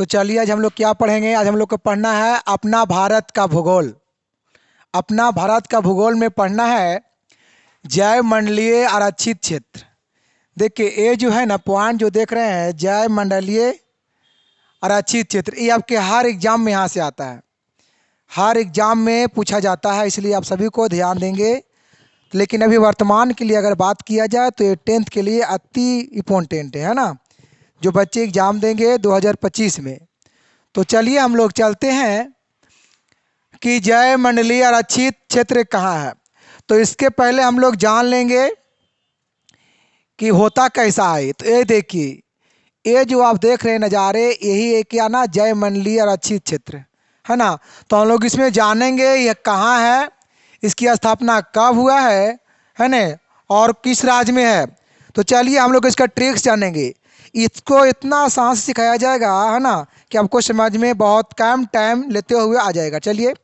तो चलिए आज हम लोग क्या पढ़ेंगे। आज हम लोग को पढ़ना है अपना भारत का भूगोल। अपना भारत का भूगोल में पढ़ना है जैव मंडलीय आरक्षित क्षेत्र। देखिए ये जो है ना पॉइंट जो देख रहे हैं जैव मंडलीय आरक्षित क्षेत्र, ये आपके हर एग्जाम में यहाँ से आता है, हर एग्जाम में पूछा जाता है, इसलिए आप सभी को ध्यान देंगे। लेकिन अभी वर्तमान के लिए अगर बात किया जाए तो ये 10th के लिए अति इम्पोर्टेंट है ना, जो बच्चे एग्जाम देंगे 2025 में। तो चलिए हम लोग चलते हैं कि जैव मंडलीय आरक्षित क्षेत्र कहाँ है। तो इसके पहले हम लोग जान लेंगे कि होता कैसा है। तो ये देखिए, ये जो आप देख रहे हैं नज़ारे, यही है क्या ना जैव मंडलीय आरक्षित क्षेत्र है ना। तो हम लोग इसमें जानेंगे यह कहाँ है, इसकी स्थापना कब हुआ है ना, और किस राज्य में है। तो चलिए हम लोग इसका ट्रिक्स जानेंगे। इसको इतना आसान से सिखाया जाएगा है ना कि आपको समझ में बहुत कम टाइम लेते हुए आ जाएगा। चलिए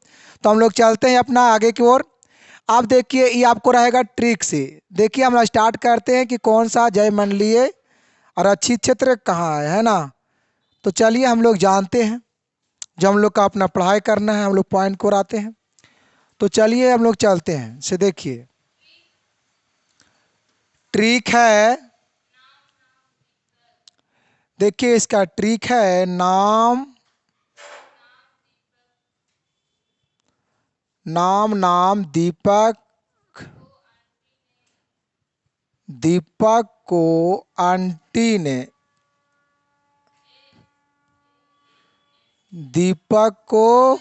तो हम लोग चलते हैं अपना आगे की ओर। आप देखिए ये आपको रहेगा ट्रिक से। देखिए हम स्टार्ट करते हैं कि कौन सा जैव मंडलीय आरक्षित क्षेत्र कहाँ है ना। तो चलिए हम लोग जानते हैं, जब हम लोग का अपना पढ़ाई करना है हम लोग पॉइंट को आते हैं। तो चलिए हम लोग चलते हैं से। देखिए ट्रिक है, देखिए इसका ट्रिक है नाम नाम दीपक, दीपक को आंटी ने, दीपक को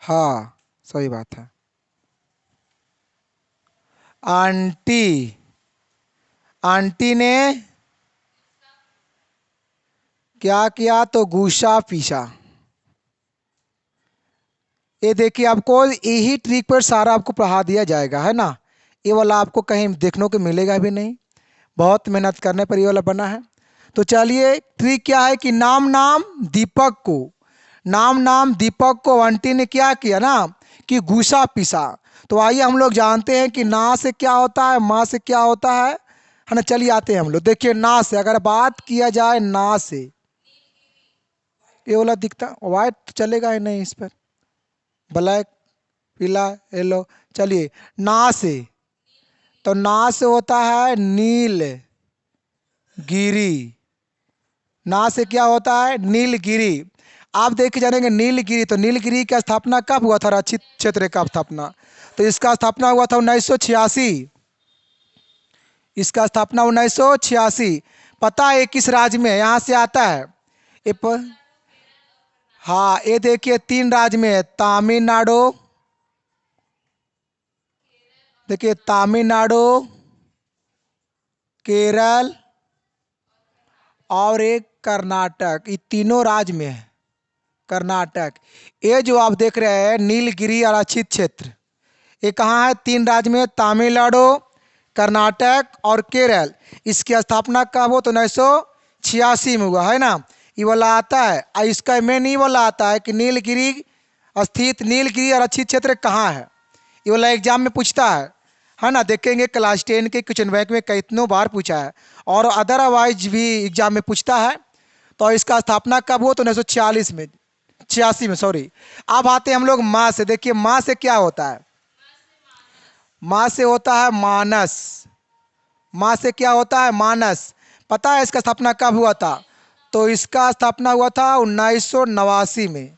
हाँ सही बात है, आंटी आंटी ने क्या किया तो गुस्सा पीसा। ये देखिए आपको यही ट्रिक पर सारा आपको पढ़ा दिया जाएगा है ना। ये वाला आपको कहीं देखने को मिलेगा भी नहीं, बहुत मेहनत करने पर ये वाला बना है। तो चलिए ट्रिक क्या है कि नाम दीपक को, नाम दीपक को आंटी ने क्या किया ना कि गुस्सा पीसा। तो आइए हम लोग जानते हैं कि ना से क्या होता है, माँ से क्या होता है ना। चलिए आते हैं हम लोग। देखिए ना से अगर बात किया जाए, ना से ये वाला दिखता वाइट तो चलेगा ही नहीं, इस पर ब्लैक पीला येलो। चलिए ना से, तो ना से होता है नील गिरी। ना से क्या होता है नीलगिरी। आप देख के जानेंगे नीलगिरी, तो नीलगिरी की स्थापना कब हुआ था, आरक्षित क्षेत्र का स्थापना। तो इसका स्थापना हुआ था 1986, इसका स्थापना 1986। पता है किस राज्य में यहाँ से आता है ये हाँ ये देखिए 3 राज्य में है, तमिलनाडु, देखिए तमिलनाडु, केरल और एक कर्नाटक, ये तीनों राज्य में है। कर्नाटक, ये जो आप देख रहे हैं नीलगिरी आरक्षित क्षेत्र, ये कहाँ है, 3 राज्य में, तमिलनाडु, कर्नाटक और केरल। इसकी स्थापना कब हो तो 1986 में हुआ है ना। ये वाला आता है, और इसका मेन ये वाला आता है कि नीलगिरी स्थित नीलगिरी आरक्षित क्षेत्र कहाँ है। ये वाला एग्जाम में पूछता है ना। देखेंगे क्लास 10 के क्वेश्चन बैंक में कितनों बार पूछा है, और अदरवाइज भी एग्जाम में पूछता है। तो इसका स्थापना कब हो तो 1946 में, 86 में सॉरी। अब आते हैं हम लोग माँ से। देखिए माँ से क्या होता है, माँ से होता है मानस। माँ से क्या होता है मानस। पता है इसका स्थापना कब हुआ था, तो इसका स्थापना हुआ था 1989 में।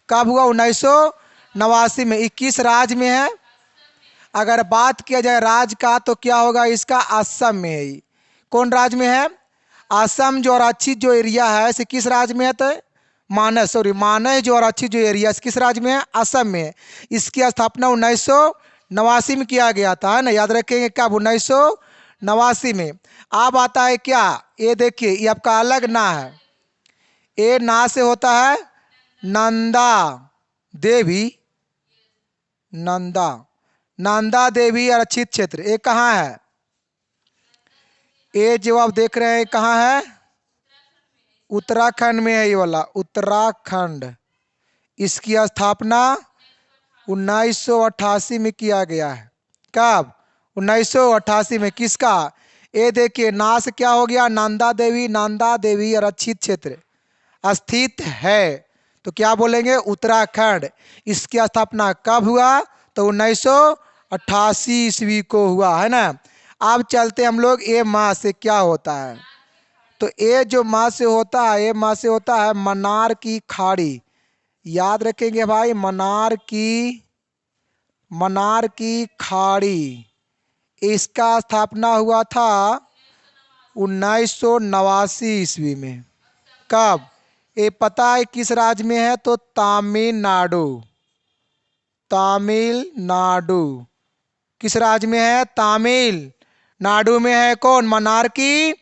कब हुआ 1989 में। 21 राज्य में है। अगर बात किया जाए राज्य का तो क्या होगा, इसका असम में है। कौन राज्य में है, असम। जो आरक्षित जो एरिया है इसे किस राज्य में है, तो मानस सॉरी मानस जो आरक्षित जो एरिया किस राज्य में है, असम में है। इसकी स्थापना 1989 में किया गया था है ना, याद रखेंगे कब, 1989 में। अब आता है क्या, ये देखिए ये आपका अलग ना है, ये ना से होता है नंदा देवी, नंदा देवी आरक्षित क्षेत्र। ये कहाँ है, ये जो आप देख रहे हैं कहाँ है, उत्तराखंड में है। ये वाला उत्तराखंड, इसकी स्थापना 1988 में किया गया है। कब, 1988 में। किसका, ये देखिए ना से क्या हो गया, नंदा देवी आरक्षित क्षेत्र स्थित है, तो क्या बोलेंगे, उत्तराखंड। इसकी स्थापना कब हुआ, तो 1988 ईस्वी को हुआ, है ना। अब चलते हम लोग ए माह से क्या होता है, तो ये जो माह से होता है, ये माह से होता है मन्नार की खाड़ी। याद रखेंगे भाई, मन्नार की खाड़ी, इसका स्थापना हुआ था 1989 ईस्वी में। कब, ये पता है किस राज्य में है, तो तमिलनाडु। तमिलनाडु किस राज्य में है, तमिलनाडु में है। कौन, मन्नार की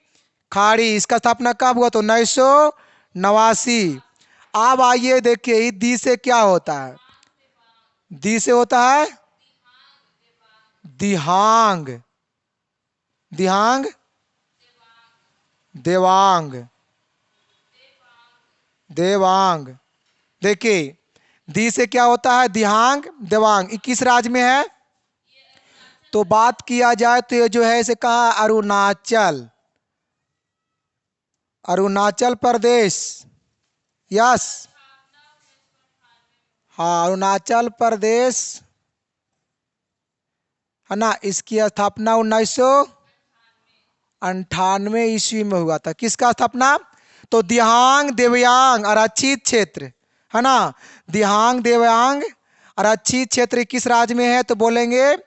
खाड़ी, इसका स्थापना कब हुआ, तो 1989। अब आइए देखिए दी से क्या होता है, दी से होता है दिहांग, दिहांग देवांग, देवांग। देखिए दी से क्या होता है, दिहांग देवांग। ये किस राज्य में है, तो बात किया जाए तो ये जो है इसे कहा अरुणाचल, अरुणाचल प्रदेश। यस, हाँ अरुणाचल प्रदेश, है ना। इसकी स्थापना 1998 ईस्वी में हुआ था। किसका स्थापना, तो दिहांग देवयांग आरक्षित क्षेत्र, है ना। दिहांग देवयांग आरक्षित क्षेत्र किस राज्य में है, तो बोलेंगे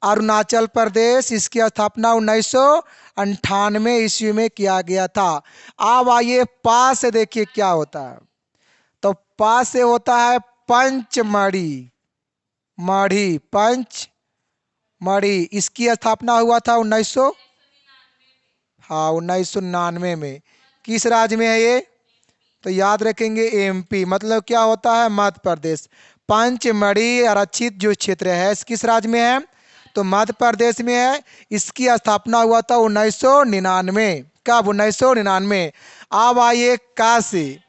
अरुणाचल प्रदेश। इसकी स्थापना 1998 ईस्वी में किया गया था। अब आइए पा से देखिए क्या होता है, तो पा से होता है पंचमढ़ी, पंचमढ़ी। इसकी स्थापना हुआ था 1900, हाँ 1999 में। किस राज्य में है ये, तो याद रखेंगे एमपी, मतलब क्या होता है, मध्य प्रदेश। पंचमढ़ी आरक्षित जो क्षेत्र है किस राज्य में है, तो मध्य प्रदेश में है। इसकी स्थापना हुआ था 1999। कब, 1999। अब आइए का से,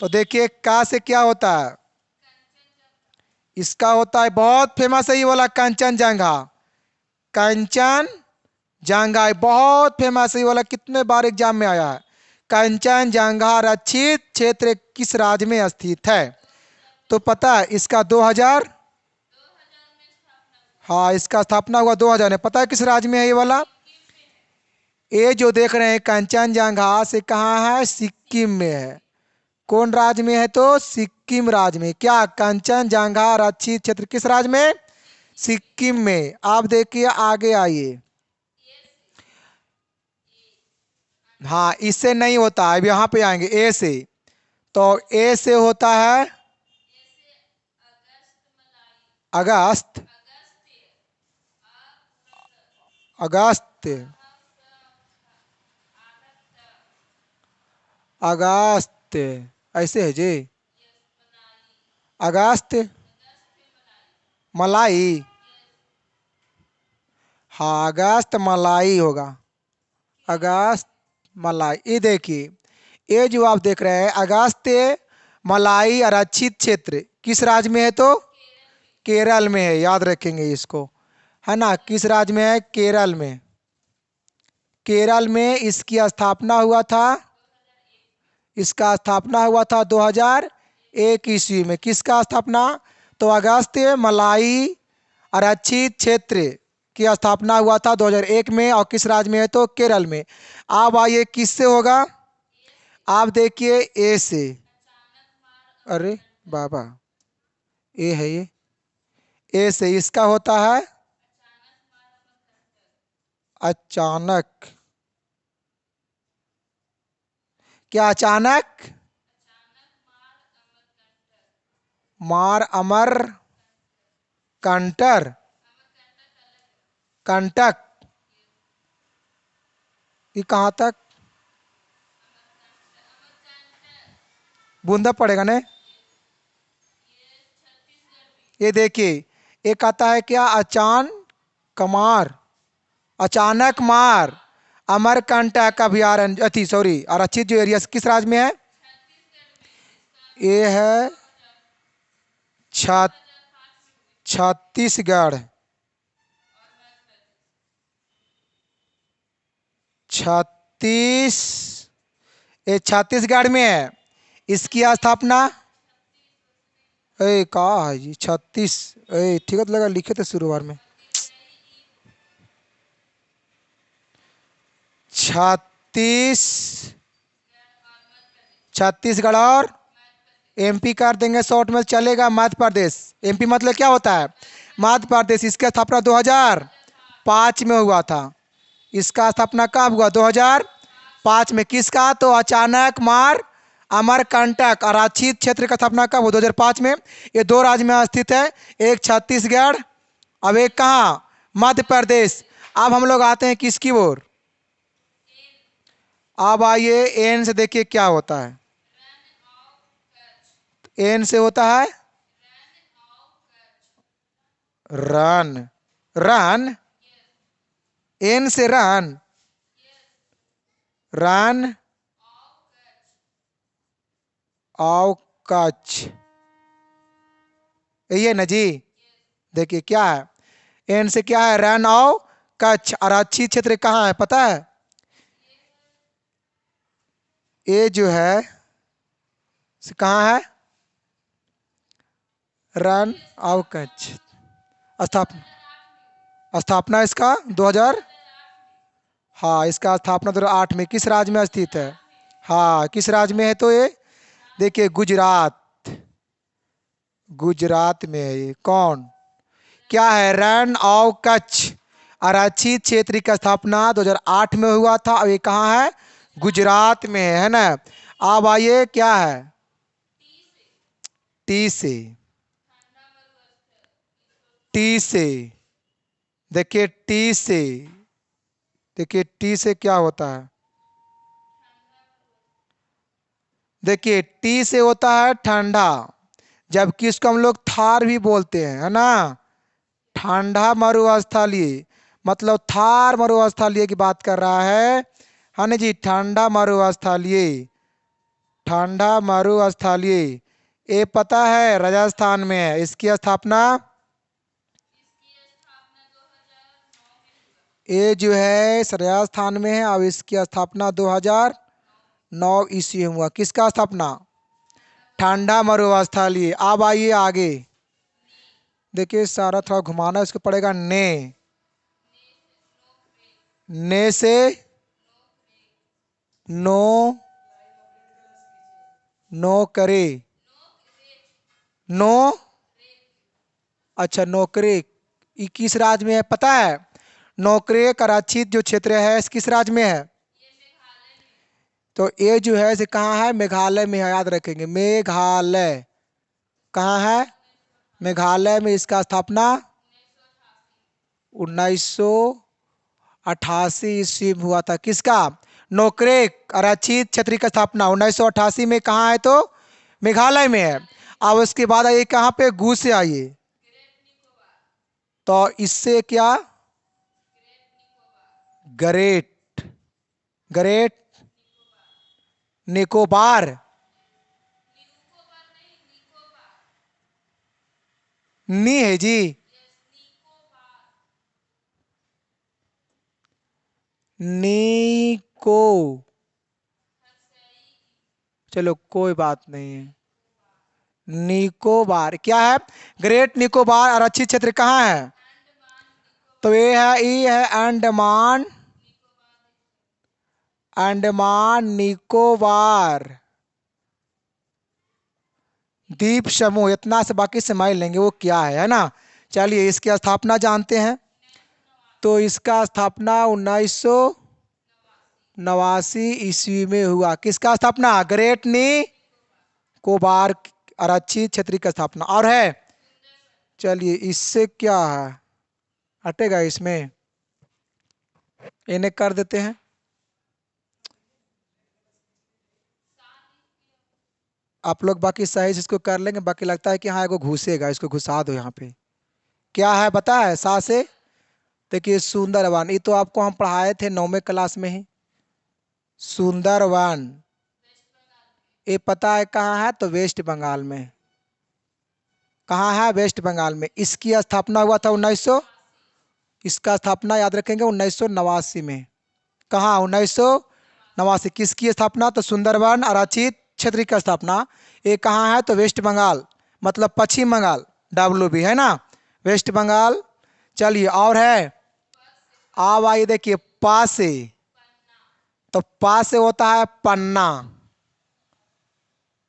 तो देखिए का से क्या होता है, इसका होता है बहुत फेमस है ये वाला कंचनजंगा, कंचनजंगा बहुत फेमस है ये वाला, कितने बार एग्जाम में आया है। कंचनजंगा आरक्षित क्षेत्र किस राज्य में स्थित है, तो पता है इसका 2000, हाँ इसका स्थापना हुआ 2000 में। पता है किस राज्य में है ये वाला, ये जो देख रहे हैं कंचनजंगा से कहाँ है, सिक्किम में है। कौन राज्य में है, तो सिक्किम राज्य में। क्या, कंचनजंगा आरक्षित क्षेत्र किस राज्य में, सिक्किम में। आप देखिए आगे आइए, हाँ इससे नहीं होता है, अब यहाँ पे आएंगे ए से, तो ए से होता है अगस्त, अगस्त, अगस्त, ऐसे है जी, अगस्त मलाई, हाँ अगस्त मलाई होगा, अगस्त मलाई। ये देखिए ये जो आप देख रहे हैं अगस्त मलाई आरक्षित क्षेत्र किस राज्य में है, तो केरल में है। याद रखेंगे इसको, है ना। किस राज्य में है, केरल में। केरल में इसकी स्थापना हुआ था, इसका स्थापना हुआ था 2001 ईस्वी में। किसका स्थापना, तो अगस्त मलाई आरक्षित क्षेत्र की स्थापना हुआ था 2001 में, और किस राज्य में है, तो केरल में। अब आइए किससे होगा, आप देखिए ए से, अरे बाबा ए है ये, ए से इसका होता है अचानक। क्या अचानक, मार अमर कंटर, कंटक, ये कहाँ तक, बूंदा पड़ेगा ना। ये देखिए एक आता है क्या, कमार, अचानक मार अमरकंटक अभयारण्य, अति सॉरी आरक्षित जो एरिया किस राज्य में है, ये है छ- छत्तीसगढ़, छत्तीस, ये छत्तीसगढ़ में है। इसकी स्थापना कहा है जी 36। ठीक है, तो लगा लिखे थे शुरुआत में। छत्तीस, छत्तीसगढ़ और एमपी कर देंगे, शॉर्ट में चलेगा। मध्य प्रदेश, एमपी मतलब क्या होता है? मध्य प्रदेश। इसका स्थापना 2005 में हुआ था। इसका स्थापना कब हुआ? 2005 में। किसका? तो अचानक मार अमरकंटक आरक्षित क्षेत्र का स्थापना कब हुआ? 2005 में। ये दो राज्य में स्थित है, एक छत्तीसगढ़, अब एक कहाँ? मध्य प्रदेश। अब हम लोग आते हैं किसकी ओर? अब आइए एन से, देखिए क्या होता है। एन से होता है रन। रन, एन से रन, रन आओ कच्छ, यही है ना जी। देखिए क्या है, एन से क्या है? रन आओ कच्छ। आरक्षित क्षेत्र कहाँ है पता है? ये जो है कहाँ है? रन आओ कच्छ। स्थापना, स्थापना इसका 2000, हाँ इसका स्थापना 2008 में। किस राज्य में स्थित है? हाँ किस राज्य में है? तो ये देखिए गुजरात, गुजरात में है ये। कौन क्या है? रन ऑफ कच्छ आरक्षित क्षेत्र की स्थापना 2008 में हुआ था। अब ये कहाँ है? गुजरात में है ना। अब आइए क्या है? टी से, टी से, देखिए टी से, देखिए टी से क्या होता है? देखिए टी से होता है ठंडा, जबकि इसको हम लोग थार भी बोलते हैं, है ना। ठंडा मरुस्थलीय, मतलब थार मरुस्थलीय की बात कर रहा है ना जी। ठंडा मरुस्थलीय, ठंडा मरुस्थलीय, ये पता है राजस्थान में है। इसकी स्थापना, ये जो है राजस्थान में है। अब इसकी स्थापना 2009 ईस्वी में हुआ। किसका स्थापना? ठंडा मरुस्थलीय। अब आइए आगे, देखिए सारा थोड़ा घुमाना इसको पड़ेगा। ने से नो, नो करे, नो, अच्छा नौकरी, ये किस राज्य में है पता है? नौकरी आरक्षित जो क्षेत्र है इस किस राज्य में है? तो ये जो है इसे कहाँ है? मेघालय में है, याद रखेंगे। मेघालय कहाँ है? मेघालय में। इसका स्थापना 1988 ईस्वी में हुआ था। किसका? नोकरेक आरक्षित क्षेत्र की स्थापना 1988 में कहाँ है? तो मेघालय में है। अब उसके बाद आइए कहाँ पे? गु से आइए, तो इससे क्या? ग्रेट, ग्रेट निकोबार, नी है जी। नीको, चलो कोई बात नहीं है। निकोबार क्या है? ग्रेट निकोबार आरक्षित क्षेत्र कहाँ है? तो ये है अंडमान, अंडमान निकोबार द्वीप समूह। इतना से बाकी समझ लेंगे वो क्या है ना। चलिए इसकी स्थापना जानते हैं। तो इसका स्थापना 1989 ईस्वी में हुआ। किसका स्थापना? ग्रेट निकोबार आरक्षित क्षेत्र की स्थापना। और है, चलिए इससे क्या है, हटेगा इसमें, इन्हें कर देते हैं। आप लोग बाकी सही से इसको कर लेंगे। बाकी लगता है कि हाँ एगो घुसेगा, इसको घुसा दो यहाँ पे। क्या है बता है? सा से देखिए सुंदरवन, ये तो आपको हम पढ़ाए थे 9वीं क्लास में ही। सुंदरवन ये पता है कहाँ है? तो वेस्ट बंगाल में। कहाँ है? वेस्ट बंगाल में। इसकी स्थापना हुआ था 1900, इसका स्थापना याद रखेंगे 1989 में। कहाँ 1989। किसकी स्थापना? तो सुंदरवन आरक्षित क्षेत्र की स्थापना। ये कहाँ है? तो वेस्ट बंगाल, मतलब पश्चिम बंगाल, WB है ना, वेस्ट बंगाल। चलिए और है, अब आइए देखिए पा से, तो पा से होता है पन्ना।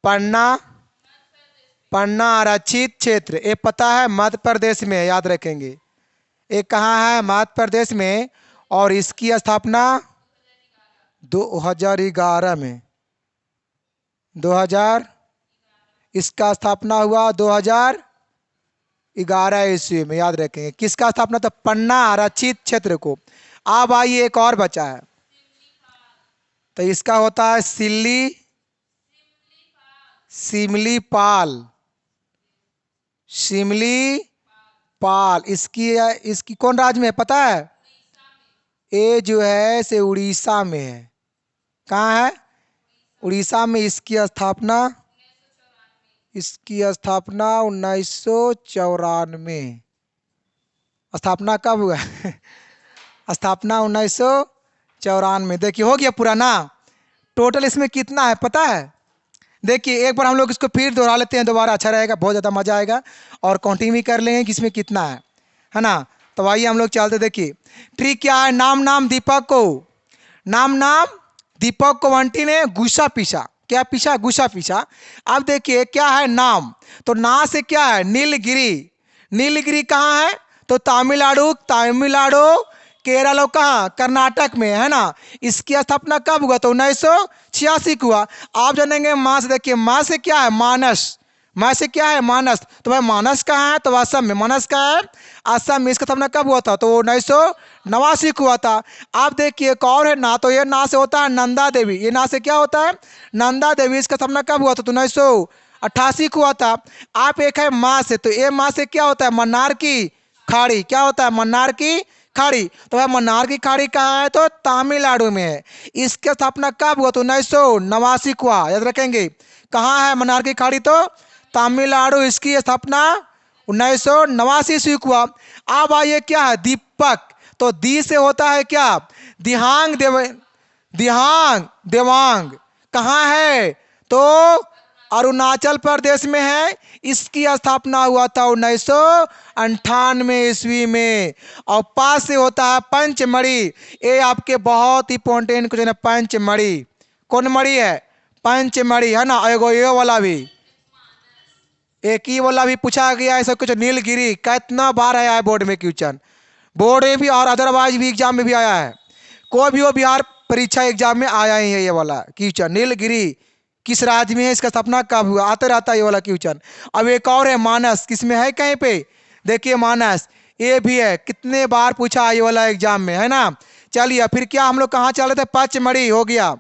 पन्ना, पन्ना आरक्षित क्षेत्र, ये पता है मध्य प्रदेश में, याद रखेंगे। ये कहाँ है? मध्य प्रदेश में। और इसकी स्थापना 2011 में, 2000, इसका स्थापना हुआ 2011 ईस्वी में, याद रखेंगे। किसका स्थापना? तो पन्ना आरक्षित क्षेत्र को। अब आइए एक और बचा है, तो इसका होता है सिमलीपाल। सिमलीपाल इसकी कौन राज्य में है पता है? ये जो है से उड़ीसा में है। कहाँ है? उड़ीसा में। इसकी स्थापना 1994। स्थापना कब हुआ? स्थापना 1994। देखिए हो गया पुराना। टोटल इसमें कितना है पता है? देखिए एक बार हम लोग इसको फिर दोहरा लेते हैं, दोबारा अच्छा रहेगा, बहुत ज़्यादा मजा आएगा। और काउंटिंग भी कर लेंगे कि इसमें कितना है ना। तो आइए हम लोग चलते। देखिए ट्रिक क्या है? नाम दीपक को बंटी ने गुस्सा पीछा। क्या पीछा? गुस्सा पीछा। अब देखिए क्या है नाम, तो ना से क्या है? नीलगिरी। नीलगिरी कहाँ है? तो तमिलनाडु केरल और कहाँ? कर्नाटक में है ना। इसकी स्थापना कब हुआ? तो 1986 को हुआ। आप जानेंगे माँ से। देखिए माँ से क्या है? मानस। माँ से क्या है? मानस। तो भाई मानस कहाँ है? तो असम में। मानस कहाँ है? असम में। इसका स्थापना कब हुआ था? तो 1989 को हुआ था। आप देखिए एक और है ना, तो ये ना से होता है नंदा देवी। ये ना से क्या होता है? नंदा देवी। इसका स्थापना कब हुआ था? तो 1988 को हुआ था। आप एक है माँ से, तो ये माँ से क्या होता है? मन्नार की खाड़ी। क्या होता है? मन्नार की खाड़ी। तो भाई मन्नार की खाड़ी कहाँ है? तो तमिलनाडु में है। इसकी स्थापना कब हुआ? तो 1989 को हुआ, याद रखेंगे। कहाँ है मन्नार की खाड़ी? तो तमिलनाडु। इसकी स्थापना 1989 ईस्वी को हुआ। अब आइए क्या है? दीपक। तो दी से होता है क्या? दिहांग देवांग। कहाँ है? तो अरुणाचल प्रदेश में है। इसकी स्थापना हुआ था 1998 ईस्वी में। और पास से होता है पंचमढ़ी। ये आपके बहुत इंपॉर्टेंट क्वेश्चन है। पंचमढ़ी कौन मढ़ी है? पंचमढ़ी है ना। एगो ये वाला भी, एक ही वाला भी पूछा गया है सब कुछ। नीलगिरी कितना बार आया है बोर्ड में क्वेश्चन, बोर्ड में भी और अदरवाइज भी एग्जाम में भी आया है। कोई भी हो बिहार परीक्षा एग्जाम में आया ही है ये वाला क्वेश्चन। नीलगिरी किस राज्य में है? इसका स्थापना कब हुआ? आते रहता है ये वाला क्वेश्चन। अब एक और है मानस। किसमें है? कहीं पे देखिए मानस, ये भी है। कितने बार पूछा ये वाला एग्जाम में, है ना। चलिए फिर क्या हम लोग कहाँ चल रहे थे? पचमढ़ी हो गया।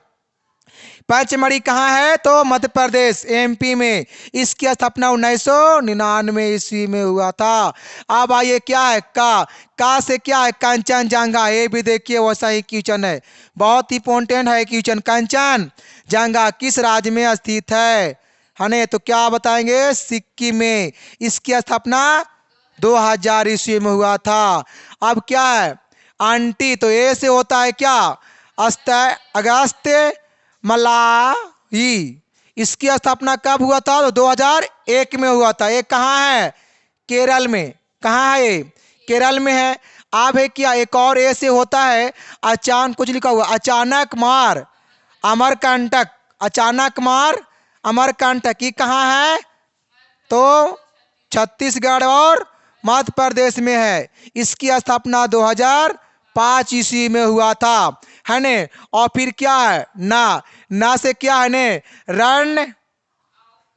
पचमढ़ी कहाँ है? तो मध्य प्रदेश MP में। इसकी स्थापना 1999 ईस्वी में हुआ था। अब आइए क्या है? का से क्या है? कंचनजंगा। ये भी देखिए वैसा ही क्वेश्चन है, बहुत इंपॉर्टेंट है क्वेश्चन। कंचनजंगा किस राज्य में स्थित है ने? तो क्या बताएंगे? सिक्किम में। इसकी स्थापना 2000 ईस्वी में हुआ था। अब क्या है? आंटी। तो ए से होता है क्या? अगस्त मलाई। इसकी स्थापना कब हुआ था? तो 2001 में हुआ था। ये कहाँ है? केरल में। कहाँ है? केरल में है। अब है क्या? एक और ए से होता है कुछ लिखा हुआ, अचानक मार अमरकंटक। अचानक मार अमरकंटक, ये कहाँ है? तो छत्तीसगढ़ और मध्य प्रदेश में है। इसकी स्थापना 2005 ईस्वी में हुआ था, है ने। और फिर क्या है? ना से क्या है ने?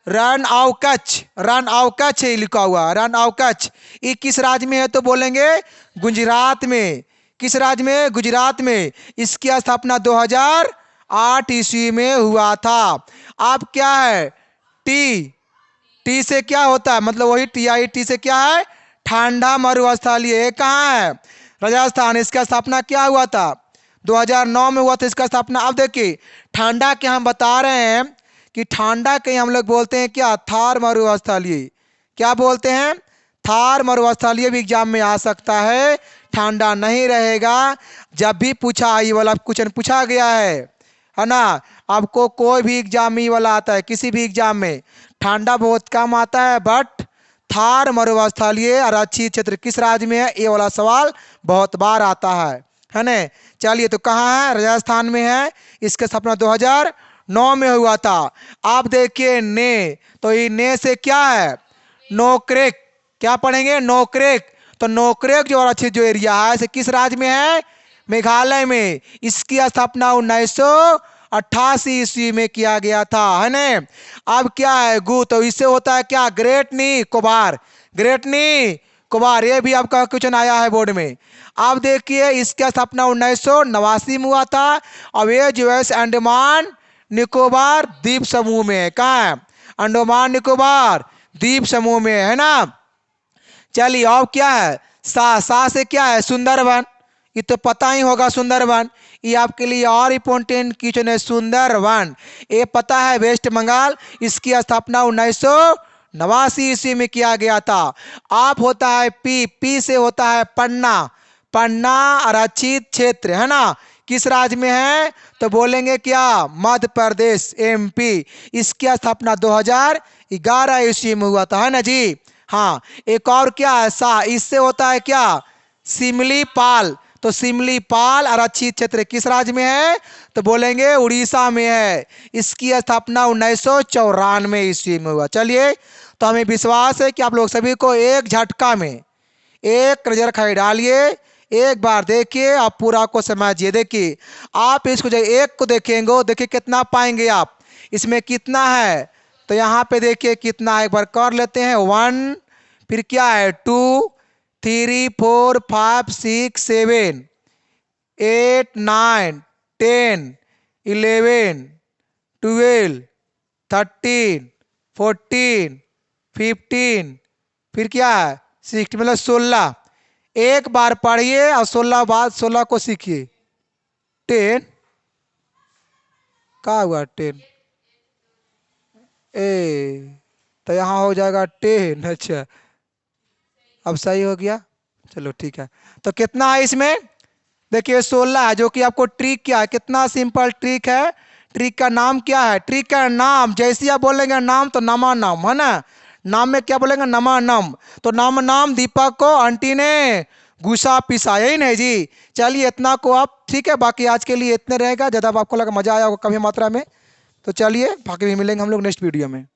रन अवकच लिखा हुआ, रन अवकच। ये किस राज्य में है? तो बोलेंगे गुजरात में। किस राज्य में? गुजरात में। इसकी स्थापना 2008 ईस्वी में हुआ था। अब क्या है? टी से क्या होता है? मतलब वही टी से क्या है? ठंडा मरुस्थलीय। ये कहाँ है? राजस्थान। इसका स्थापना क्या हुआ था? 2009 में हुआ था इसका स्थापना। अब देखिए ठंडा के हम बता रहे हैं कि ठंडा के हम लोग बोलते हैं क्या? थार मरुस्थलीय। क्या बोलते हैं? थार मरुस्थलीय भी एग्जाम में आ सकता है। ठंडा नहीं रहेगा। जब भी पूछा ये वाला क्वेश्चन पूछा गया है ना, आपको कोई भी एग्जाम में ये वाला आता है, किसी भी एग्जाम में ठंडा बहुत कम आता है, बट थार मरुस्थलीय आरक्षित क्षेत्र किस राज्य में है, ये वाला सवाल बहुत बार आता है ना। चलिए, तो कहाँ है, राजस्थान में है। इसका स्थापना 2009 में हुआ था। आप देखिए ने, तो ये ने से क्या है, नोकरेक। क्या पढ़ेंगे, नोकरेक। तो नोकरेक जो आरक्षित जो एरिया है इसे किस राज्य में है, मेघालय में। इसकी स्थापना 1988 ईस्वी में किया गया था, है ना। अब क्या है गु, तो इससे होता है क्या, ग्रेट निकोबार। ग्रेट निकोबार, ये भी आपका क्वेश्चन आया है बोर्ड में। अब देखिए इसका स्थापना 1989 में हुआ था। अब ये जो है अंडमान निकोबार द्वीप समूह में है। कहाँ है, अंडमान निकोबार द्वीप समूह में है ना। चलिए, अब क्या है, सा से क्या है, सुंदरवन। ये तो पता ही होगा सुंदरवन, ये आपके लिए और इम्पोर्टेंट क्वेश्चन है। सुंदरवन ये पता है, वेस्ट बंगाल। इसकी स्थापना 1989 ईस्वी में किया गया था। आप होता है पी से होता है पन्ना। पन्ना आरक्षित क्षेत्र है ना, किस राज्य में है, तो बोलेंगे क्या, मध्य प्रदेश, MP। इसकी स्थापना 2011 ईस्वी में हुआ था, है ना जी। हाँ, एक और क्या है, सा, इससे होता है क्या, सिमलीपाल। तो सिमलीपाल आरक्षित क्षेत्र किस राज्य में है, तो बोलेंगे उड़ीसा में है। इसकी स्थापना 1994 ईस्वी में हुआ। चलिए, तो हमें विश्वास है कि आप लोग सभी को एक झटका में एक नजर खाई डालिए, एक बार देखिए, आप पूरा को समझिए। देखिए, आप इसको जब एक को देखेंगे, देखिए कितना पाएंगे आप, इसमें कितना है, तो यहाँ पे देखिए कितना है, एक बार कर लेते हैं। 1, फिर क्या है 2, 3, 4, 5, 6, 7, 8, 9, 10, 11, 12, 13, 14, 15, फिर क्या है 16, मतलब 16। एक बार पढ़िए और 16 बाद 16 को सीखिए। 10 क्या हुआ, 10 ए, तो यहाँ हो जाएगा 10। अच्छा, अब सही हो गया, चलो ठीक है। तो कितना है इसमें, देखिए 16 है, जो कि आपको ट्रिक क्या है, कितना सिंपल ट्रिक है। ट्रिक का नाम क्या है, ट्रिक का नाम, जैसे आप बोलेंगे नाम तो नमा नाम, है ना। नाम में क्या बोलेंगे, नमा नम। तो नाम नाम दीपक को आंटी ने घुसा पिसा, यही नहीं जी। चलिए, इतना को आप ठीक है, बाकी आज के लिए इतने रहेगा। ज़्यादा आपको लगा मजा आया होगा कभी मात्रा में, तो चलिए बाकी भी मिलेंगे हम लोग नेक्स्ट वीडियो में।